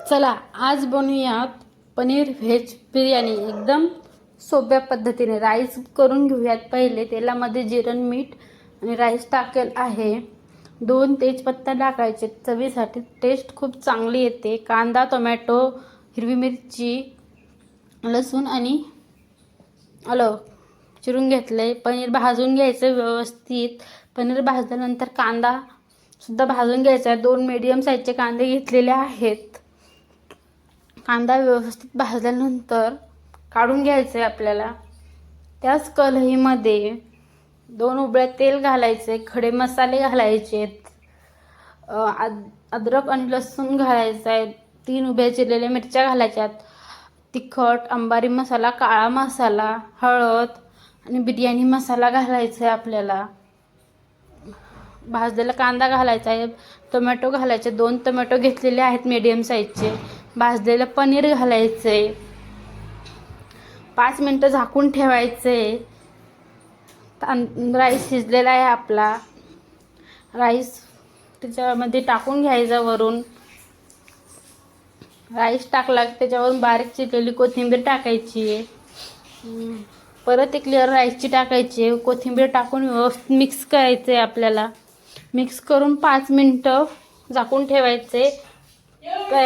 चला आज बनवूयात पनीर व्हेज बिर्याणी। एकदम सोप्या पद्धतीने राईस करून घेऊयात। पहिले तेलामध्ये जिरं मीठ आणि राईस टाकेल आहे। 2 तेजपत्ता टाकायचे, चवीसाठी टेस्ट खूप चांगली येते। कांदा, टोमॅटो, हिरवी मिरची, लसूण आणि आलं चिरून घेतले। पनीर भाजून घ्यायचं व्यवस्थित। पनीर भाजल्यानंतर कांदा सुद्धा भाजून घ्यायचा। 2 मीडियम साईजचे कांदे घेतलेले आहेत। कांदा व्यवस्थित भाजल्यानंतर काढून घ्यायचे आपल्याला। त्याच कढईमध्ये 2 उबळ्या तेल घालायचे, खडे मसाले घालायचे, अद्रक आणि लसूण घालायचा आहे, 3 उभ्या चिरलेल्या मिरच्या घालायच्यात, तिखट, अंबारी मसाला, काळा मसाला, हळद आणि बिर्याणी मसाला घालायचा आहे आपल्याला। भाजलेला कांदा घालायचा आहे, टोमॅटो घालायचे, 2 टोमॅटो घेतलेले आहेत मीडियम साईजचे, भाजलेलं पनीर घालायचे, 5 मिनिटं झाकून ठेवायचे। राईस शिजलेला आहे आपला। राईस त्याच्यामध्ये टाकून घ्यायचा। वरून राईस टाकला की त्याच्यावरून बारीक चिरलेली कोथिंबीर टाकायची आहे। परत एक लेअर राईसची टाकायची, कोथिंबीर टाकून व्यवस्थित मिक्स करायचे आपल्याला। मिक्स करून 5 मिनिटं झाकून ठेवायचे।